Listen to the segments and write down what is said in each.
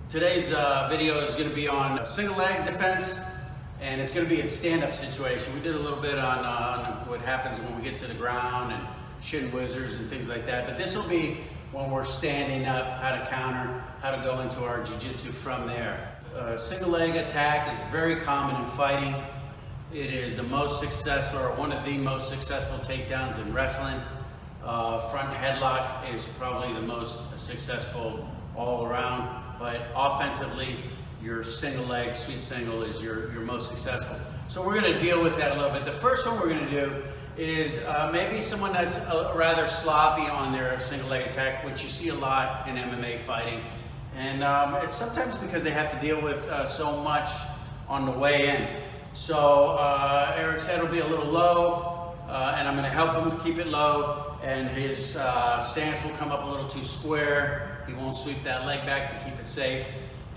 Today's video is going to be on single leg defense, and it's going to be a stand-up situation. We did a little bit on what happens when we get to the ground and shin whizzers and things like that, but this will be when we're standing up, how to counter, how to go into our jiu-jitsu from there. Single leg attack is very common in fighting. It is the most successful, or one of the most successful takedowns in wrestling. Front headlock is probably the most successful all around, but offensively, your single leg sweep single is your most successful. So we're going to deal with that a little bit. The first one we're going to do is maybe someone that's rather sloppy on their single leg attack, which you see a lot in MMA fighting. And it's sometimes because they have to deal with so much on the way in. So Eric's head will be a little low, and I'm going to help him keep it low, and his stance will come up a little too square. He won't sweep that leg back to keep it safe.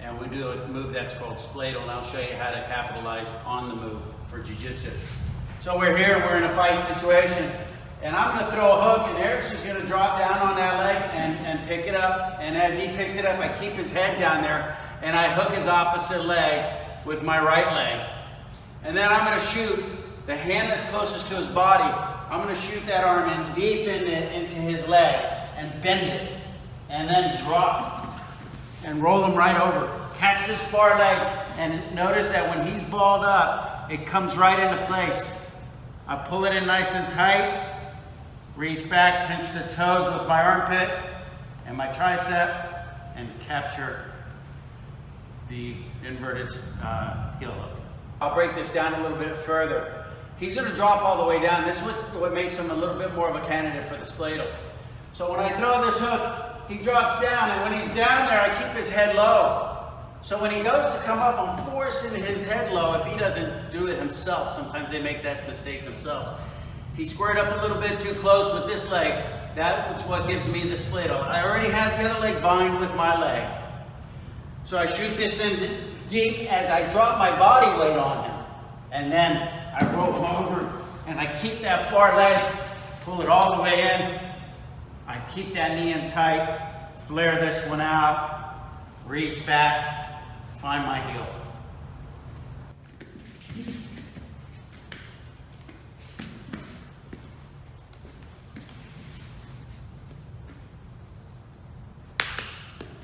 And we do a move that's called spladle, and I'll show you how to capitalize on the move for jiu-jitsu. So we're here, we're in a fight situation, and I'm going to throw a hook, and Eric's just going to drop down on that leg and pick it up. And as he picks it up, I keep his head down there, and I hook his opposite leg with my right leg. And then I'm going to shoot the hand that's closest to his body. I'm going to shoot that arm in deep into his leg and bend it. And then drop and roll him right over. Catch this far leg, and notice that when he's balled up, it comes right into place. I pull it in nice and tight, reach back, pinch the toes with my armpit and my tricep, and capture the inverted heel hook. I'll break this down a little bit further. He's going to drop all the way down. This is what makes him a little bit more of a candidate for the spladle. So when I throw this hook, he drops down, and when he's down there, I keep his head low. So when he goes to come up, I'm forcing his head low if he doesn't do it himself. Sometimes they make that mistake themselves. He squared up a little bit too close with this leg. That's what gives me the spladle. I already have the other leg bind with my leg. So I shoot this in deep as I drop my body weight on him. And then I roll him over, and I keep that far leg, pull it all the way in. I keep that knee in tight, flare this one out, reach back, find my heel.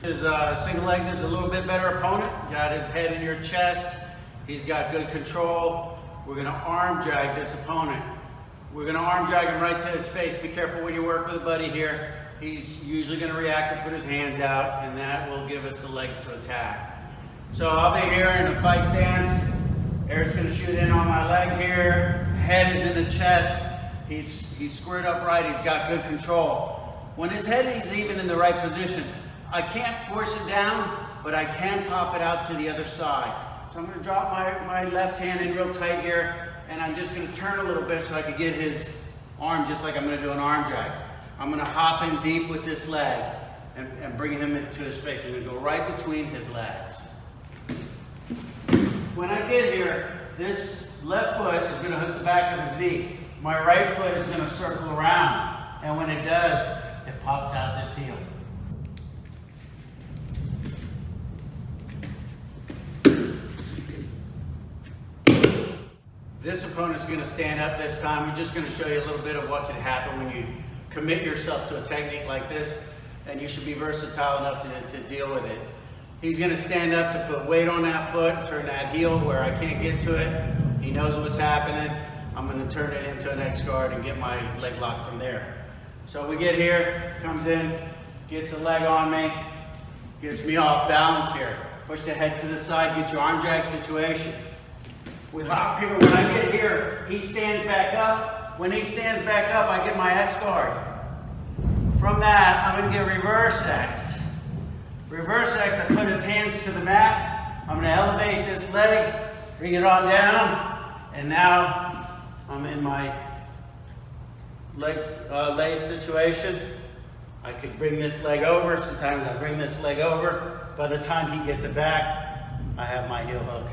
This is single leg. This is a little bit better opponent. Got his head in your chest. He's got good control. We're going to arm drag this opponent. We're going to arm drag him right to his face. Be careful when you work with a buddy here. He's usually going to react and put his hands out, and that will give us the legs to attack. So I'll be here in a fight stance. Eric's going to shoot in on my leg here. Head is in the chest. He's squared up right. He's got good control. When his head is even in the right position, I can't force it down, but I can pop it out to the other side. So I'm going to drop my left hand in real tight here, and I'm just going to turn a little bit so I can get his arm just like I'm going to do an arm drag. I'm going to hop in deep with this leg and bring him into his face. I'm going to go right between his legs. When I get here, this left foot is going to hook the back of his knee. My right foot is going to circle around, and when it does, it pops out this heel. This opponent's going to stand up this time. We're just going to show you a little bit of what can happen when you commit yourself to a technique like this, and you should be versatile enough to deal with it. He's going to stand up to put weight on that foot, turn that heel where I can't get to it. He knows what's happening. I'm going to turn it into an X guard and get my leg lock from there. So we get here, comes in, gets the leg on me, gets me off balance here. Push the head to the side, get your arm drag situation. With hop here, when I get here, he stands back up. When he stands back up, I get my X guard. From that, I'm going to get reverse X. Reverse X, I put his hands to the mat. I'm going to elevate this leg, bring it on down, and now I'm in my leg lay situation. I could bring this leg over. Sometimes I bring this leg over. By the time he gets it back, I have my heel hook.